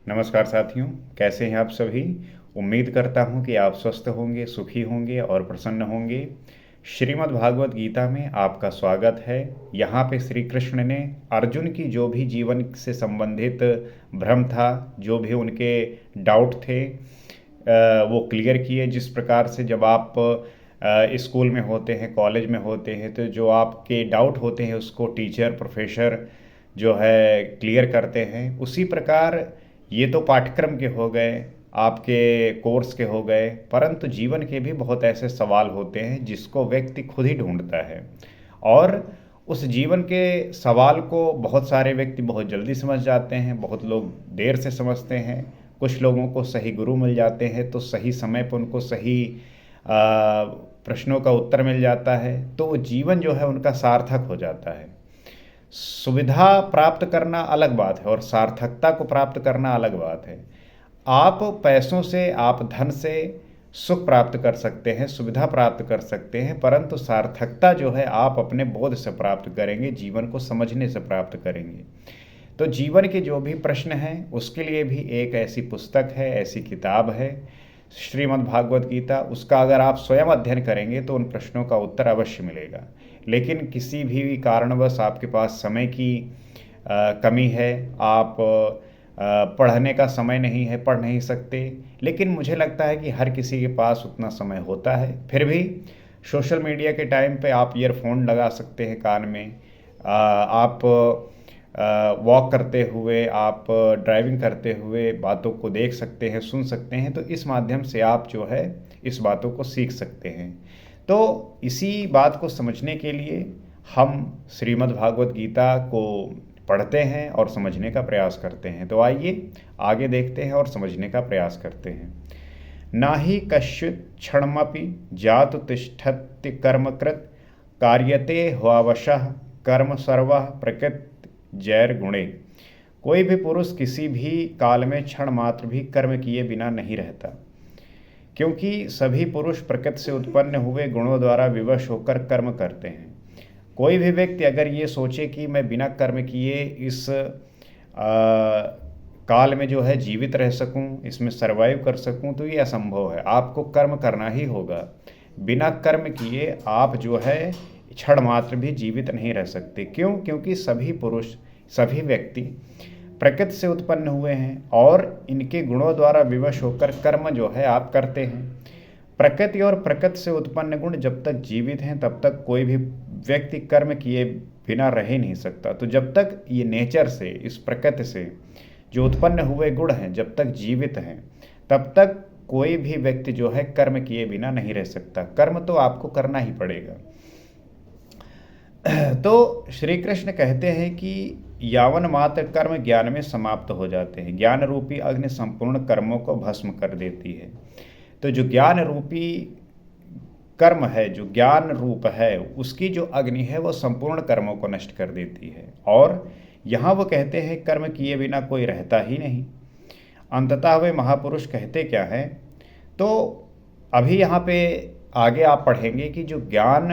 नमस्कार साथियों, कैसे हैं आप सभी। उम्मीद करता हूं कि आप स्वस्थ होंगे, सुखी होंगे और प्रसन्न होंगे। श्रीमद् भागवत गीता में आपका स्वागत है। यहाँ पे श्री कृष्ण ने अर्जुन की जो भी जीवन से संबंधित भ्रम था, जो भी उनके डाउट थे, वो क्लियर किए। जिस प्रकार से जब आप स्कूल में होते हैं, कॉलेज में होते हैं, तो जो आपके डाउट होते हैं उसको टीचर, प्रोफेसर जो है क्लियर करते हैं, उसी प्रकार ये तो पाठ्यक्रम के हो गए, आपके कोर्स के हो गए, परंतु जीवन के भी बहुत ऐसे सवाल होते हैं जिसको व्यक्ति खुद ही ढूंढता है। और उस जीवन के सवाल को बहुत सारे व्यक्ति बहुत जल्दी समझ जाते हैं, बहुत लोग देर से समझते हैं। कुछ लोगों को सही गुरु मिल जाते हैं तो सही समय पर उनको सही प्रश्नों का उत्तर मिल जाता है, तो वो जीवन जो है उनका सार्थक हो जाता है। सुविधा प्राप्त करना अलग बात है और सार्थकता को प्राप्त करना अलग बात है। आप पैसों से, आप धन से सुख प्राप्त कर सकते हैं, सुविधा प्राप्त कर सकते हैं, परंतु सार्थकता जो है आप अपने बोध से प्राप्त करेंगे, जीवन को समझने से प्राप्त करेंगे। तो जीवन के जो भी प्रश्न हैं उसके लिए भी एक ऐसी पुस्तक है, ऐसी किताब है श्रीमद् भागवत गीता। उसका अगर आप स्वयं अध्ययन करेंगे तो उन प्रश्नों का उत्तर अवश्य मिलेगा। लेकिन किसी भी कारणवश आपके पास समय की कमी है, आप पढ़ने का समय नहीं है, पढ़ नहीं सकते, लेकिन मुझे लगता है कि हर किसी के पास उतना समय होता है। फिर भी सोशल मीडिया के टाइम पे आप ईयरफोन लगा सकते हैं कान में, आप वॉक करते हुए, आप ड्राइविंग करते हुए बातों को देख सकते हैं, सुन सकते हैं। तो इस माध्यम से आप जो है इस बातों को सीख सकते हैं। तो इसी बात को समझने के लिए हम श्रीमद् भागवत गीता को पढ़ते हैं और समझने का प्रयास करते हैं। तो आइए आगे देखते हैं और समझने का प्रयास करते हैं। नाहि कश्चित् क्षणमपि जातु तिष्ठत्ति कर्मकृत् कार्यते ह्ववशः कर्म सर्वः प्रकृति जैर गुणे। कोई भी पुरुष किसी भी काल में क्षण मात्र भी कर्म किए बिना नहीं रहता, क्योंकि सभी पुरुष प्रकृति से उत्पन्न हुए गुणों द्वारा विवश होकर कर्म करते हैं। कोई भी व्यक्ति अगर ये सोचे कि मैं बिना कर्म किए इस काल में जो है जीवित रह सकूं, इसमें सरवाइव कर सकूं, तो ये असंभव है। आपको कर्म करना ही होगा। बिना कर्म किए आप जो है क्षण मात्र भी जीवित नहीं रह सकते। क्यों? क्योंकि सभी पुरुष, सभी व्यक्ति प्रकृति से उत्पन्न हुए हैं और इनके गुणों द्वारा विवश होकर कर्म जो है आप करते हैं। प्रकृति और प्रकृति से उत्पन्न गुण जब तक जीवित हैं तब तक कोई भी व्यक्ति कर्म किए बिना रह ही नहीं सकता। तो जब तक ये नेचर से, इस प्रकृति से जो उत्पन्न हुए गुण हैं जब तक जीवित हैं, तब तक कोई भी व्यक्ति जो है कर्म किए बिना नहीं रह सकता। कर्म तो आपको करना ही पड़ेगा। तो श्री कृष्ण कहते हैं कि यावन मात्र कर्म ज्ञान में समाप्त हो जाते हैं। ज्ञान रूपी अग्नि संपूर्ण कर्मों को भस्म कर देती है। तो जो ज्ञान रूपी कर्म है, जो ज्ञान रूप है, उसकी जो अग्नि है वो संपूर्ण कर्मों को नष्ट कर देती है। और यहाँ वो कहते हैं कर्म किए बिना कोई रहता ही नहीं। अंततः वे महापुरुष कहते क्या हैं? तो अभी यहाँ पे आगे आप पढ़ेंगे कि जो ज्ञान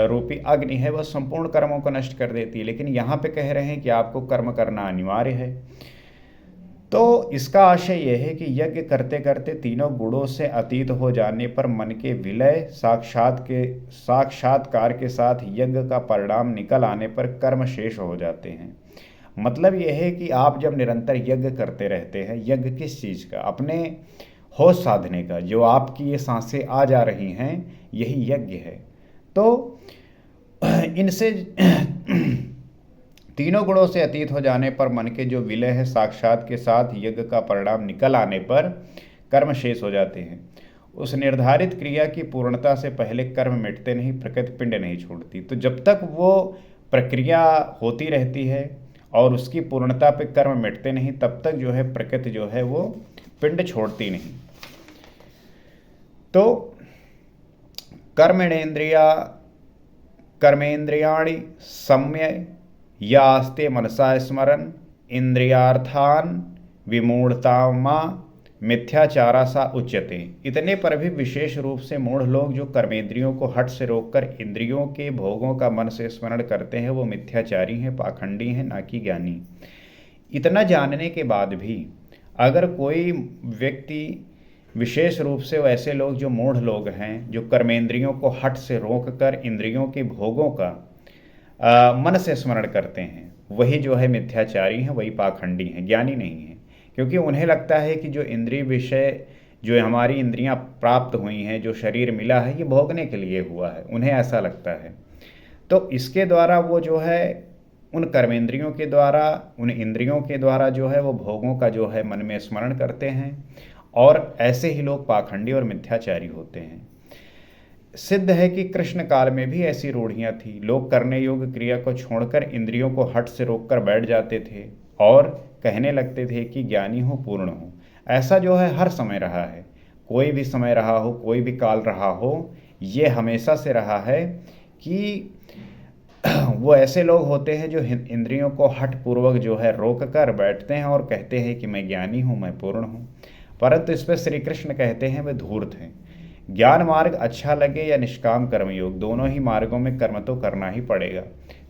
रूपी अग्नि है वह संपूर्ण कर्मों को नष्ट कर देती है, लेकिन यहाँ पे कह रहे हैं कि आपको कर्म करना अनिवार्य है। तो इसका आशय यह है कि यज्ञ करते करते तीनों गुणों से अतीत हो जाने पर मन के विलय साक्षात्कार के साथ यज्ञ का परिणाम निकल आने पर कर्म शेष हो जाते हैं। मतलब यह है कि आप जब निरंतर यज्ञ करते रहते हैं, यज्ञ किस चीज़ का? अपने होश साधने का। जो आपकी ये सांसें आ जा रही हैं यही यज्ञ है। तो इनसे तीनों गुणों से अतीत हो जाने पर मन के जो विलय है साक्षात के साथ यज्ञ का परिणाम निकल आने पर कर्म शेष हो जाते हैं। उस निर्धारित क्रिया की पूर्णता से पहले कर्म मिटते नहीं, प्रकृति पिंड नहीं छोड़ती। तो जब तक वो प्रक्रिया होती रहती है और उसकी पूर्णता पे कर्म मिटते नहीं, तब तक जो है प्रकृति जो है वो पिंड छोड़ती नहीं। तो कर्मेंद्रियाणि सम्यय यास्ते मनसा स्मरन् इंद्रियार्थान विमूढ़तामा मिथ्याचारा सा उच्यते। इतने पर भी विशेष रूप से मूढ़ लोग जो कर्मेंद्रियों को हट से रोककर इंद्रियों के भोगों का मन से स्मरण करते हैं वो मिथ्याचारी हैं, पाखंडी हैं, ना कि ज्ञानी। इतना जानने के बाद भी अगर कोई व्यक्ति, विशेष रूप से ऐसे लोग जो मूढ़ लोग हैं, जो कर्मेंद्रियों को हठ से रोक कर इंद्रियों के भोगों का मन से स्मरण करते हैं, वही जो है मिथ्याचारी हैं, वही पाखंडी हैं, ज्ञानी नहीं हैं। क्योंकि उन्हें लगता है कि जो इंद्रिय विषय, जो हमारी इंद्रियां प्राप्त हुई हैं, जो शरीर मिला है, ये भोगने के लिए हुआ है, उन्हें ऐसा लगता है। तो इसके द्वारा वो जो है उन कर्मेंद्रियों के द्वारा, उन इंद्रियों के द्वारा जो है वो भोगों का जो है मन में स्मरण करते हैं, और ऐसे ही लोग पाखंडी और मिथ्याचारी होते हैं। सिद्ध है कि कृष्ण काल में भी ऐसी रूढ़ियां थी। लोग करने योग्य क्रिया को छोड़कर इंद्रियों को हठ से रोककर बैठ जाते थे और कहने लगते थे कि ज्ञानी हो, पूर्ण हो। ऐसा जो है हर समय रहा है, कोई भी समय रहा हो, कोई भी काल रहा हो, ये हमेशा से रहा है कि वो ऐसे लोग होते हैं जो इंद्रियों को हठ पूर्वक जो है रोक कर बैठते हैं और कहते हैं कि मैं ज्ञानी हूँ, मैं पूर्ण हूँ। परंतु इस पर श्री कृष्ण कहते हैं वे धूर्त हैं। ज्ञान मार्ग अच्छा लगे या निष्काम कर्मयोग, दोनों ही मार्गों में कर्म तो करना ही पड़ेगा।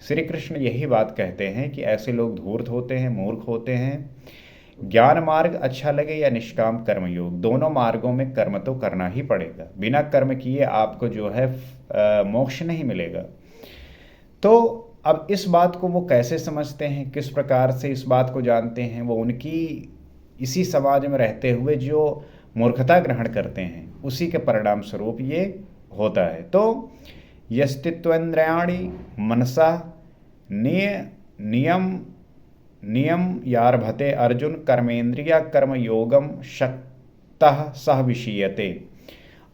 श्री कृष्ण यही बात कहते हैं कि ऐसे लोग धूर्त होते हैं, मूर्ख होते हैं। ज्ञान मार्ग अच्छा लगे या निष्काम कर्मयोग, दोनों मार्गों में कर्म तो करना ही पड़ेगा। बिना कर्म किए आपको जो है मोक्ष नहीं मिलेगा। तो अब इस बात को वो कैसे समझते हैं, किस प्रकार से इस बात को जानते हैं? वो उनकी इसी समाज में रहते हुए जो मूर्खता ग्रहण करते हैं, उसी के परिणाम स्वरूप ये होता है। तो यस्तित्वेन्द्रियाणि मनसा नियम यारभते अर्जुन, कर्मेंद्रिया कर्म योगम शक्तः सह विषीयते।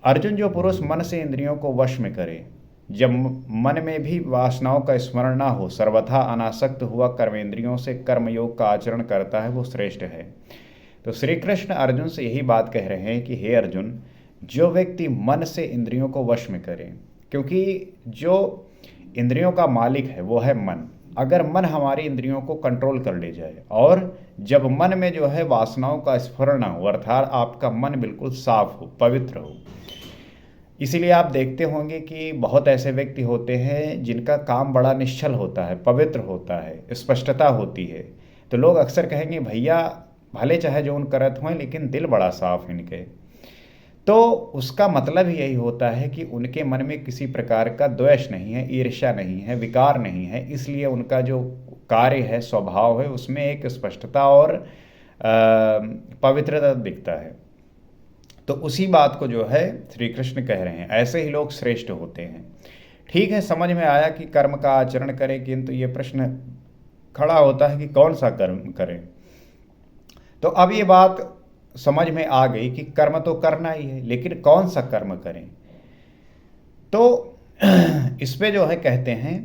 अर्जुन, जो पुरुष मन से इंद्रियों को वश में करे, जब मन में भी वासनाओं का स्मरण ना हो, सर्वथा अनासक्त हुआ कर्मेंद्रियों से कर्मयोग का आचरण करता है, वो श्रेष्ठ है। तो श्री कृष्ण अर्जुन से यही बात कह रहे हैं कि हे अर्जुन, जो व्यक्ति मन से इंद्रियों को वश में करे, क्योंकि जो इंद्रियों का मालिक है वो है मन। अगर मन हमारी इंद्रियों को कंट्रोल कर ले जाए, और जब मन में जो है वासनाओं का स्फुरण ना हो, अर्थात आपका मन बिल्कुल साफ हो, पवित्र हो। इसीलिए आप देखते होंगे कि बहुत ऐसे व्यक्ति होते हैं जिनका काम बड़ा निश्चल होता है, पवित्र होता है, स्पष्टता होती है। तो लोग अक्सर कहेंगे भैया भले चाहे जो उन करत हों, लेकिन दिल बड़ा साफ इनके। तो उसका मतलब ही यही होता है कि उनके मन में किसी प्रकार का द्वेष नहीं है, ईर्ष्या नहीं है, विकार नहीं है। इसलिए उनका जो कार्य है, स्वभाव है, उसमें एक स्पष्टता और पवित्रता दिखता है। तो उसी बात को जो है श्री कृष्ण कह रहे हैं, ऐसे ही लोग श्रेष्ठ होते हैं। ठीक है, समझ में आया कि कर्म का आचरण करें, किंतु ये प्रश्न खड़ा होता है कि कौन सा कर्म करें। तो अब ये बात समझ में आ गई कि कर्म तो करना ही है, लेकिन कौन सा कर्म करें। तो इस पे जो है कहते हैं,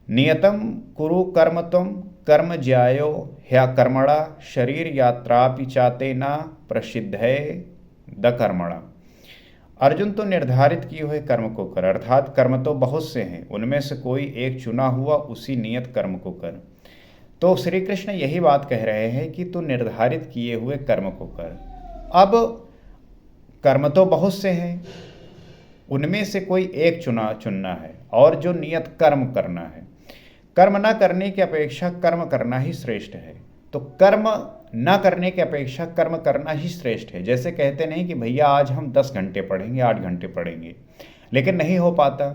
नियतम कुरु कर्म तुम कर्म ज्यायो ह्या कर्मणा, शरीर यात्रापि चाते न प्रसिद्धे द कर्मणा। अर्जुन, तो निर्धारित किए हुए कर्म को कर, अर्थात कर्म तो बहुत से हैं, उनमें से कोई एक चुना हुआ उसी नियत कर्म को कर। तो श्री कृष्ण यही बात कह रहे हैं कि तू निर्धारित किए हुए कर्म को कर। अब कर्म तो बहुत से हैं, उनमें से कोई एक चुनना है, और जो नियत कर्म करना है। कर्म न करने की अपेक्षा कर्म करना ही श्रेष्ठ है। तो कर्म न करने की अपेक्षा कर्म करना ही श्रेष्ठ है। जैसे कहते नहीं कि भैया आज हम 10 घंटे पढ़ेंगे, 8 घंटे पढ़ेंगे, लेकिन नहीं हो पाता।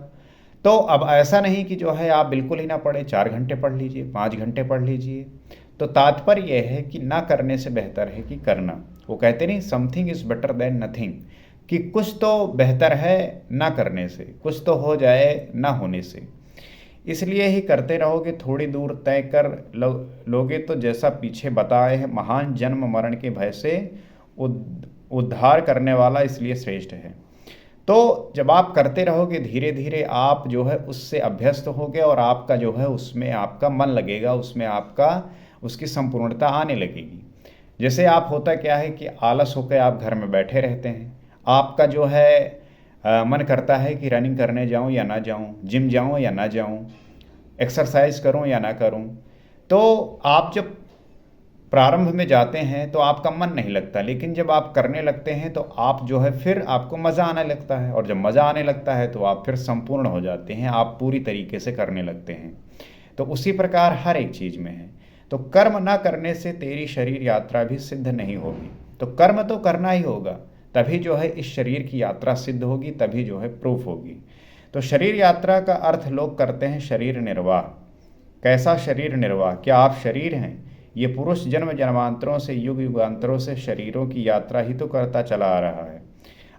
तो अब ऐसा नहीं कि जो है आप बिल्कुल ही ना पढ़े, 4 घंटे पढ़ लीजिए, 5 घंटे पढ़ लीजिए। तो तात्पर्य यह है कि ना करने से बेहतर है कि करना। वो कहते नहीं, something is better than nothing, कि कुछ तो बेहतर है ना करने से, कुछ तो हो जाए ना होने से। इसलिए ही करते रहोगे, थोड़ी दूर तय कर लोगे तो जैसा पीछे बताए हैं, महान जन्म मरण के भय से उद्धार करने वाला इसलिए श्रेष्ठ है। तो जब आप करते रहोगे, धीरे धीरे आप जो है उससे अभ्यस्त होगे, और आपका जो है उसमें आपका मन लगेगा, उसमें आपका उसकी संपूर्णता आने लगेगी। जैसे आप होता क्या है कि आलस होकर आप घर में बैठे रहते हैं, आपका जो है मन करता है कि रनिंग करने जाऊं या ना जाऊं, जिम जाऊं या ना जाऊं, एक्सरसाइज करूं या ना करूं। तो आप जब प्रारंभ में जाते हैं तो आपका मन नहीं लगता, लेकिन जब आप करने लगते हैं तो आप जो है फिर आपको मज़ा आने लगता है, और जब मज़ा आने लगता है तो आप फिर संपूर्ण हो जाते हैं, आप पूरी तरीके से करने लगते हैं। तो उसी प्रकार हर एक चीज़ में है। तो कर्म ना करने से तेरी शरीर यात्रा भी सिद्ध नहीं होगी। तो कर्म तो करना ही होगा, तभी जो है इस शरीर की यात्रा सिद्ध होगी, तभी जो है प्रूफ होगी। तो शरीर यात्रा का अर्थ लोग करते हैं शरीर निर्वाह। कैसा शरीर निर्वाह? क्या आप शरीर हैं? ये पुरुष जन्म जन्मांतरों से, युग युगांतरों से शरीरों की यात्रा ही तो करता चला आ रहा है।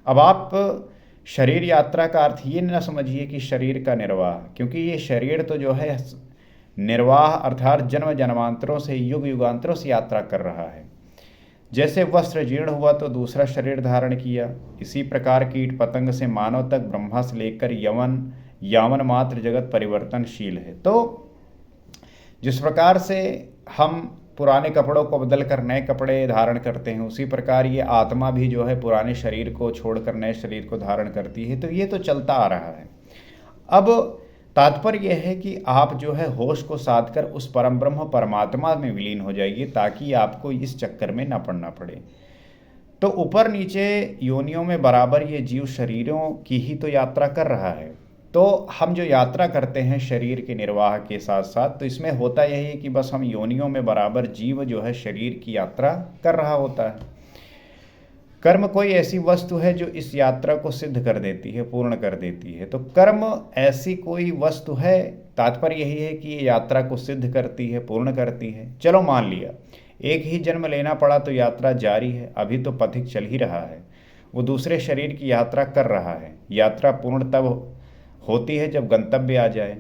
अब आप शरीर यात्रा का अर्थ ये न समझिए कि शरीर का निर्वाह, क्योंकि ये शरीर तो जो है निर्वाह अर्थात जन्म जन्मांतरों से, युग युगांतरों से यात्रा कर रहा है। जैसे वस्त्र जीर्ण हुआ तो दूसरा शरीर धारण किया, इसी प्रकार कीट पतंग से मानव तक, ब्रह्मा से लेकर यवन यावन मात्र जगत परिवर्तनशील है। तो जिस प्रकार से हम पुराने कपड़ों को बदल कर नए कपड़े धारण करते हैं, उसी प्रकार ये आत्मा भी जो है पुराने शरीर को छोड़कर नए शरीर को धारण करती है। तो ये तो चलता आ रहा है। अब तात्पर्य यह है कि आप जो है होश को साध कर उस परम ब्रह्म परमात्मा में विलीन हो जाइए, ताकि आपको इस चक्कर में न पड़ना पड़े। तो ऊपर नीचे योनियों में बराबर ये जीव शरीरों की ही तो यात्रा कर रहा है। तो हम जो यात्रा करते हैं शरीर के निर्वाह के साथ साथ, तो इसमें होता यही है कि बस हम योनियों में बराबर जीव जो है शरीर की यात्रा कर रहा होता है। कर्म कोई ऐसी वस्तु है जो इस यात्रा को सिद्ध कर देती है, पूर्ण कर देती है। तो कर्म ऐसी कोई वस्तु है, तात्पर्य यही है कि ये यात्रा को सिद्ध करती है, पूर्ण करती है। चलो मान लिया एक ही जन्म लेना पड़ा तो यात्रा जारी है, अभी तो पथिक चल ही रहा है, वो दूसरे शरीर की यात्रा कर रहा है। यात्रा पूर्ण तब होती है जब गंतव्य आ जाए।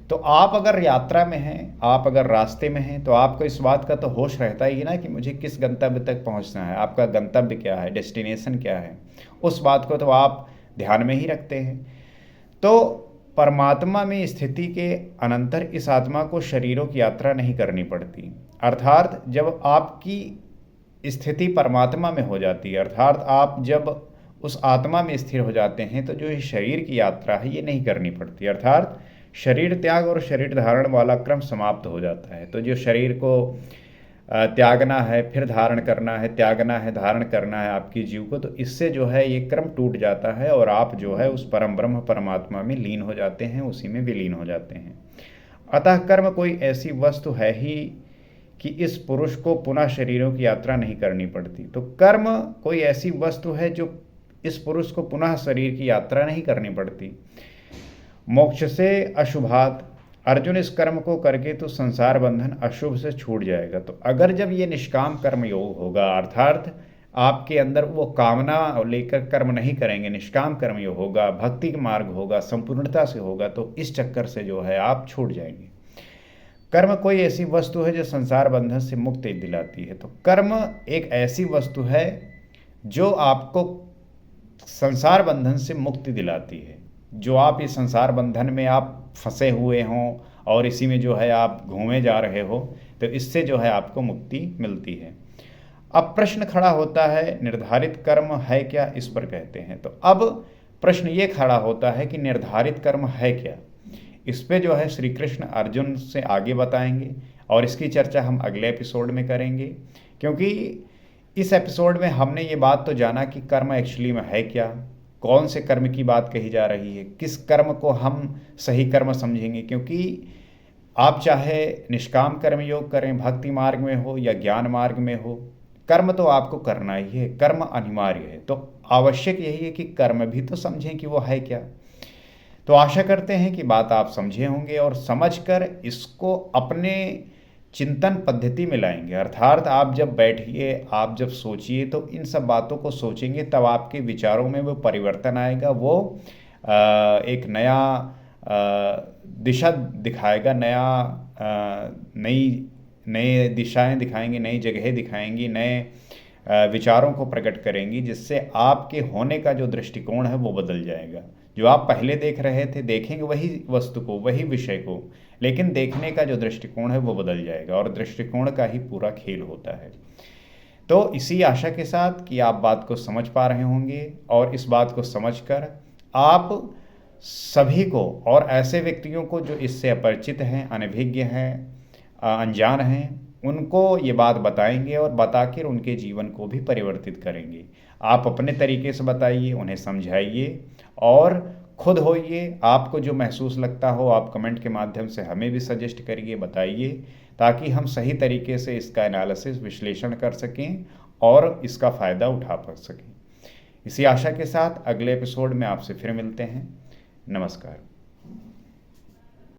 तो आप अगर यात्रा में हैं, आप अगर रास्ते में हैं, तो आपको इस बात का तो होश रहता ही ना कि मुझे किस गंतव्य तक पहुंचना है, आपका गंतव्य क्या है, डेस्टिनेशन क्या है, उस बात को तो आप ध्यान में ही रखते हैं। तो परमात्मा में स्थिति के अनंतर इस आत्मा को शरीरों की यात्रा नहीं करनी पड़ती। अर्थात जब आपकी स्थिति परमात्मा में हो जाती है, अर्थात आप जब उस आत्मा में स्थिर हो जाते हैं, तो जो ये शरीर की यात्रा है ये नहीं करनी पड़ती। अर्थात शरीर त्याग और शरीर धारण वाला क्रम समाप्त हो जाता है। तो जो शरीर को त्यागना है, फिर धारण करना है, त्यागना है, धारण करना है आपकी जीव को, तो इससे जो है ये क्रम टूट जाता है और आप जो है उस परम ब्रह्म परमात्मा में लीन हो जाते हैं, उसी में विलीन हो जाते हैं। अतः कर्म कोई ऐसी वस्तु है ही कि इस पुरुष को पुनः शरीरों की यात्रा नहीं करनी पड़ती। तो कर्म कोई ऐसी वस्तु है जो इस पुरुष को पुनः शरीर की यात्रा नहीं करनी पड़ती। मोक्ष से अशुभात, अर्जुन इस कर्म को करके तो संसार बंधन अशुभ से छूट जाएगा। तो अगर जब ये निष्काम कर्म योग होगा, अर्थात आपके अंदर वो कामना लेकर कर्म नहीं करेंगे, निष्काम कर्म योग होगा, भक्ति का मार्ग होगा, संपूर्णता से होगा, तो इस चक्कर से जो है आप छूट जाएंगे। कर्म कोई ऐसी वस्तु है जो संसार बंधन से मुक्ति दिलाती है। तो कर्म एक ऐसी वस्तु है जो आपको संसार बंधन से मुक्ति दिलाती है। जो आप इस संसार बंधन में आप फंसे हुए हों और इसी में जो है आप घूमे जा रहे हो, तो इससे जो है आपको मुक्ति मिलती है। अब प्रश्न खड़ा होता है निर्धारित कर्म है क्या, इस पर कहते हैं। तो अब प्रश्न ये खड़ा होता है कि निर्धारित कर्म है क्या। इस पे जो है श्री कृष्ण अर्जुन से आगे बताएंगे और इसकी चर्चा हम अगले एपिसोड में करेंगे, क्योंकि इस एपिसोड में हमने ये बात तो जाना कि कर्म एक्चुअली में है क्या, कौन से कर्म की बात कही जा रही है, किस कर्म को हम सही कर्म समझेंगे। क्योंकि आप चाहे निष्काम कर्म योग करें, भक्ति मार्ग में हो या ज्ञान मार्ग में हो, कर्म तो आपको करना ही है, कर्म अनिवार्य है। तो आवश्यक यही है कि कर्म भी तो समझें कि वो है क्या। तो आशा करते हैं कि बात आप समझे होंगे और समझकर इसको अपने चिंतन पद्धति में लाएंगे। अर्थात आप जब बैठिए, आप जब सोचिए, तो इन सब बातों को सोचेंगे, तब आपके विचारों में वो परिवर्तन आएगा, वो एक नया दिशा दिखाएगा, नई दिशाएं दिखाएंगी, नई जगहें दिखाएंगी, नए विचारों को प्रकट करेंगी, जिससे आपके होने का जो दृष्टिकोण है वो बदल जाएगा। जो आप पहले देख रहे थे, देखेंगे वही वस्तु को, वही विषय को, लेकिन देखने का जो दृष्टिकोण है वो बदल जाएगा और दृष्टिकोण का ही पूरा खेल होता है। तो इसी आशा के साथ कि आप बात को समझ पा रहे होंगे और इस बात को समझकर आप सभी को और ऐसे व्यक्तियों को जो इससे अपरिचित हैं, अनभिज्ञ हैं, अनजान हैं, उनको ये बात बताएंगे और बताकर उनके जीवन को भी परिवर्तित करेंगे। आप अपने तरीके से बताइए, उन्हें समझाइए और खुद होइए। आपको जो महसूस लगता हो आप कमेंट के माध्यम से हमें भी सजेस्ट करिए, बताइए, ताकि हम सही तरीके से इसका एनालिसिस विश्लेषण कर सकें और इसका फ़ायदा उठा पा सकें। इसी आशा के साथ अगले एपिसोड में आपसे फिर मिलते हैं। नमस्कार।